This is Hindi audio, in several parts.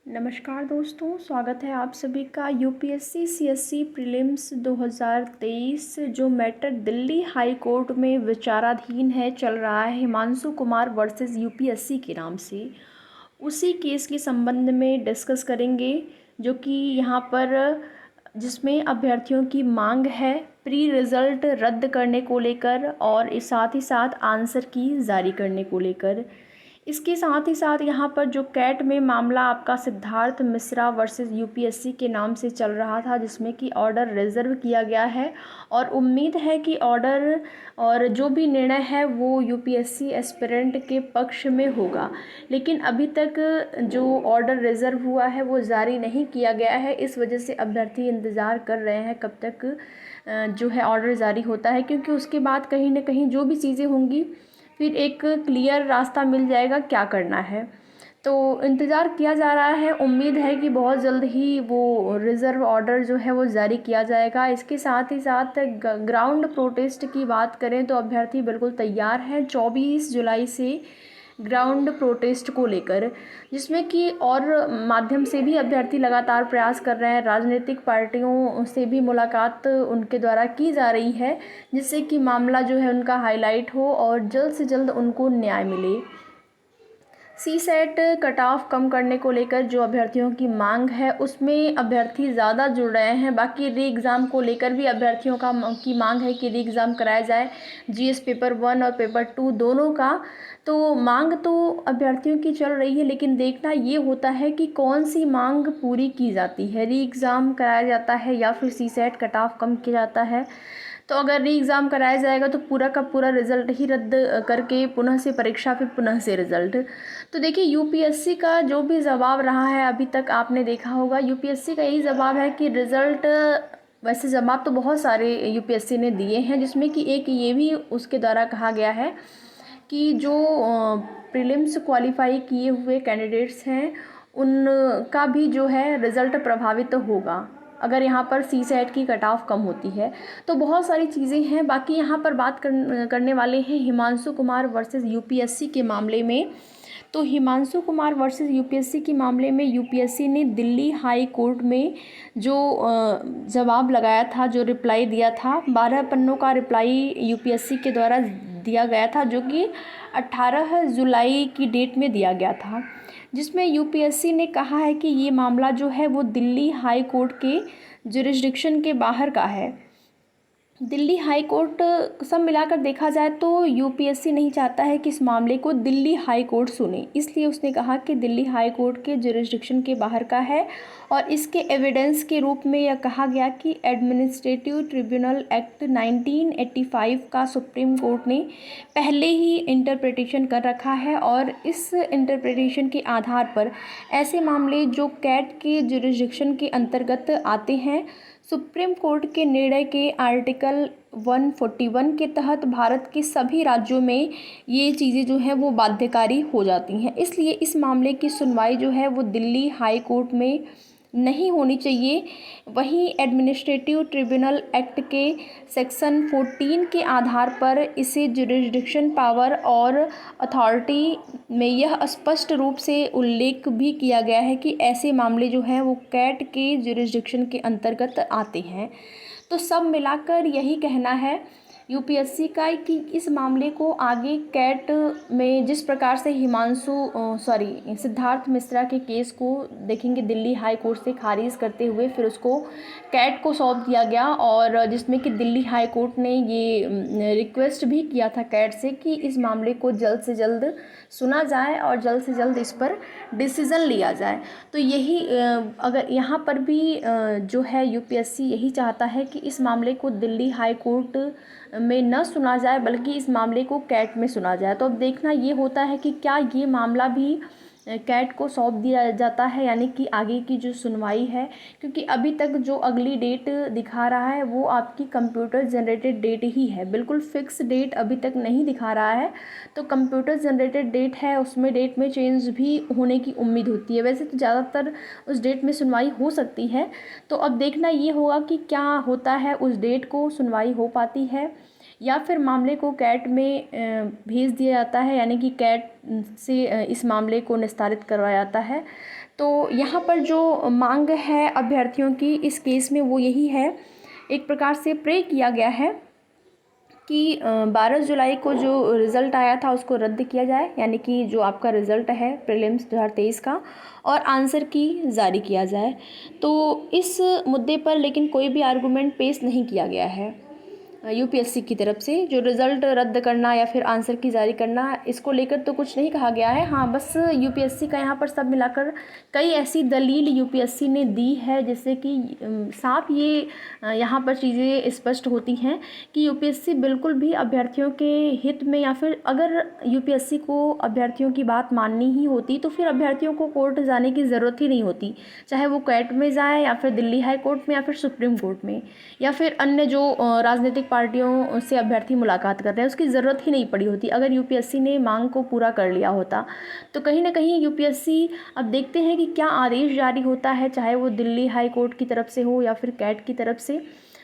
नमस्कार दोस्तों, स्वागत है आप सभी का यूपीएससी सीएससी प्रीलिम्स 2023 जो मैटर दिल्ली हाई कोर्ट में विचाराधीन है, चल रहा है हिमांशु कुमार वर्सेस यूपीएससी के नाम से। उसी केस के संबंध में डिस्कस करेंगे, जो कि यहाँ पर जिसमें अभ्यर्थियों की मांग है प्री रिज़ल्ट रद्द करने को लेकर और साथ ही साथ आंसर की जारी करने को लेकर। इसके साथ ही साथ यहाँ पर जो कैट में मामला आपका सिद्धार्थ मिश्रा वर्सेस यूपीएससी के नाम से चल रहा था, जिसमें कि ऑर्डर रिजर्व किया गया है और उम्मीद है कि ऑर्डर और जो भी निर्णय है वो यूपीएससी एस्पिरेंट के पक्ष में होगा। लेकिन अभी तक जो ऑर्डर रिजर्व हुआ है वो जारी नहीं किया गया है। इस वजह से अभ्यर्थी इंतज़ार कर रहे हैं कब तक जो है ऑर्डर जारी होता है, क्योंकि उसके बाद कहीं ना कहीं जो भी चीज़ें होंगी फिर एक क्लियर रास्ता मिल जाएगा क्या करना है। तो इंतज़ार किया जा रहा है, उम्मीद है कि बहुत जल्द ही वो रिज़र्व ऑर्डर जो है वो जारी किया जाएगा। इसके साथ ही साथ ग्राउंड प्रोटेस्ट की बात करें तो अभ्यर्थी बिल्कुल तैयार हैं 24 जुलाई से ग्राउंड प्रोटेस्ट को लेकर, जिसमें कि और माध्यम से भी अभ्यर्थी लगातार प्रयास कर रहे हैं। राजनीतिक पार्टियों से भी मुलाकात उनके द्वारा की जा रही है, जिससे कि मामला जो है उनका हाईलाइट हो और जल्द से जल्द उनको न्याय मिले। सी सेट कट ऑफ कम करने को लेकर जो अभ्यर्थियों की मांग है उसमें अभ्यर्थी ज़्यादा जुड़ रहे हैं। बाकी री एग्ज़ाम को लेकर भी अभ्यर्थियों की मांग है कि री एग्ज़ाम कराया जाए, जीएस पेपर 1 और पेपर 2 दोनों का। तो मांग तो अभ्यर्थियों की चल रही है, लेकिन देखना ये होता है कि कौन सी मांग पूरी की जाती है, री एग्ज़ाम कराया जाता है या फिर सी सेट कट ऑफ कम किया जाता है। तो अगर री एग्ज़ाम कराया जाएगा तो पूरा का पूरा रिज़ल्ट ही रद्द करके पुनः से परीक्षा, फिर पुनः से रिज़ल्ट। तो देखिए यूपीएससी का जो भी जवाब रहा है अभी तक आपने देखा होगा, यूपीएससी का यही जवाब है कि रिज़ल्ट, वैसे जवाब तो बहुत सारे यूपीएससी ने दिए हैं, जिसमें कि एक ये भी उसके द्वारा कहा गया है कि जो प्रीलिम्स क्वालिफाई किए हुए कैंडिडेट्स हैं उनका भी जो है रिज़ल्ट प्रभावित होगा अगर यहाँ पर सी सेट की कट ऑफ कम होती है। तो बहुत सारी चीज़ें हैं। बाकी यहाँ पर बात करने वाले हैं हिमांशु कुमार वर्सेस यूपीएससी के मामले में। तो हिमांशु कुमार वर्सेस यूपीएससी के मामले में यूपीएससी ने दिल्ली हाई कोर्ट में जो जवाब लगाया था, जो रिप्लाई दिया था, 12 पन्नों का रिप्लाई यूपीएससी के द्वारा दिया गया था, जो कि 18 जुलाई की डेट में दिया गया था, जिसमें यूपीएससी ने कहा है कि ये मामला जो है वो दिल्ली हाई कोर्ट के जुरिस्डिक्शन के बाहर का है। दिल्ली हाई कोर्ट, सब मिलाकर देखा जाए तो यूपीएससी नहीं चाहता है कि इस मामले को दिल्ली हाई कोर्ट सुने, इसलिए उसने कहा कि दिल्ली हाई कोर्ट के जुरिस्डिक्शन के बाहर का है। और इसके एविडेंस के रूप में यह कहा गया कि एडमिनिस्ट्रेटिव ट्रिब्यूनल एक्ट 1985 का सुप्रीम कोर्ट ने पहले ही इंटरप्रिटेशन कर रखा है और इस इंटरप्रिटेशन के आधार पर ऐसे मामले जो कैट के जुरिस्डिक्शन के अंतर्गत आते हैं, सुप्रीम कोर्ट के निर्णय के आर्टिकल 141 के तहत भारत के सभी राज्यों में ये चीज़ें जो हैं वो बाध्यकारी हो जाती हैं। इसलिए इस मामले की सुनवाई जो है वो दिल्ली हाई कोर्ट में नहीं होनी चाहिए। वहीं एडमिनिस्ट्रेटिव ट्रिब्यूनल एक्ट के सेक्शन 14 के आधार पर इसे जुरिस्डिक्शन पावर और अथॉरिटी में यह स्पष्ट रूप से उल्लेख भी किया गया है कि ऐसे मामले जो हैं वो कैट के जुरिस्डिक्शन के अंतर्गत आते हैं। तो सब मिलाकर यही कहना है यूपीएससी का कि इस मामले को आगे कैट में जिस प्रकार से सिद्धार्थ मिश्रा के केस को देखेंगे, दिल्ली हाई कोर्ट से खारिज करते हुए फिर उसको कैट को सौंप दिया गया, और जिसमें कि दिल्ली हाई कोर्ट ने ये रिक्वेस्ट भी किया था कैट से कि इस मामले को जल्द से जल्द सुना जाए और जल्द से जल्द इस पर डिसीज़न लिया जाए। तो यही अगर यहाँ पर भी जो है यूपीएससी यही चाहता है कि इस मामले को दिल्ली हाई कोर्ट में न सुना जाए बल्कि इस मामले को कैट में सुना जाए। तो अब देखना ये होता है कि क्या ये मामला भी कैट को सौंप दिया जाता है, यानी कि आगे की जो सुनवाई है, क्योंकि अभी तक जो अगली डेट दिखा रहा है वो आपकी कंप्यूटर जनरेटेड डेट ही है, बिल्कुल फिक्स डेट अभी तक नहीं दिखा रहा है। तो कंप्यूटर जनरेटेड डेट है, उसमें डेट में चेंज भी होने की उम्मीद होती है। वैसे तो ज़्यादातर उस डेट में सुनवाई हो सकती है। तो अब देखना ये होगा कि क्या होता है, उस डेट को सुनवाई हो पाती है या फिर मामले को कैट में भेज दिया जाता है, यानी कि कैट से इस मामले को निस्तारित करवाया जाता है। तो यहाँ पर जो मांग है अभ्यर्थियों की इस केस में वो यही है, एक प्रकार से प्रे किया गया है कि 12 जुलाई को जो रिज़ल्ट आया था उसको रद्द किया जाए, यानी कि जो आपका रिज़ल्ट है प्रीलिम्स 2023 का, और आंसर की जारी किया जाए। तो इस मुद्दे पर लेकिन कोई भी आर्गूमेंट पेश नहीं किया गया है यूपीएससी की तरफ से। जो रिज़ल्ट रद्द करना या फिर आंसर की जारी करना, इसको लेकर तो कुछ नहीं कहा गया है। हाँ, बस यूपीएससी का यहाँ पर सब मिलाकर कई ऐसी दलील यूपीएससी ने दी है जिससे कि साफ ये यहाँ पर चीज़ें स्पष्ट होती हैं कि यूपीएससी बिल्कुल भी अभ्यर्थियों के हित में, या फिर अगर यूपीएससी को अभ्यर्थियों की बात माननी ही होती तो फिर अभ्यर्थियों को कोर्ट जाने की ज़रूरत ही नहीं होती, चाहे वो कैट में जाए या फिर दिल्ली हाई कोर्ट में या फिर सुप्रीम कोर्ट में, या फिर अन्य जो राजनीतिक पार्टियों से अभ्यर्थी मुलाकात कर रहे हैं उसकी ज़रूरत ही नहीं पड़ी होती अगर यूपीएससी ने मांग को पूरा कर लिया होता। तो कहीं ना कहीं यूपीएससी, अब देखते हैं कि क्या आदेश जारी होता है, चाहे वो दिल्ली हाई कोर्ट की तरफ से हो या फिर कैट की तरफ से।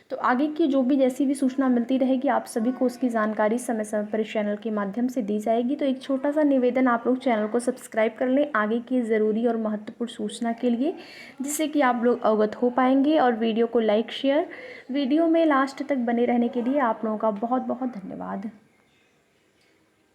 तो आगे की जो भी जैसी भी सूचना मिलती रहेगी आप सभी को उसकी जानकारी समय समय पर इस चैनल के माध्यम से दी जाएगी। तो एक छोटा सा निवेदन, आप लोग चैनल को सब्सक्राइब कर लें आगे की ज़रूरी और महत्वपूर्ण सूचना के लिए, जिससे कि आप लोग अवगत हो पाएंगे। और वीडियो को लाइक शेयर, वीडियो में लास्ट तक बने रहने के लिए आप लोगों का बहुत बहुत धन्यवाद।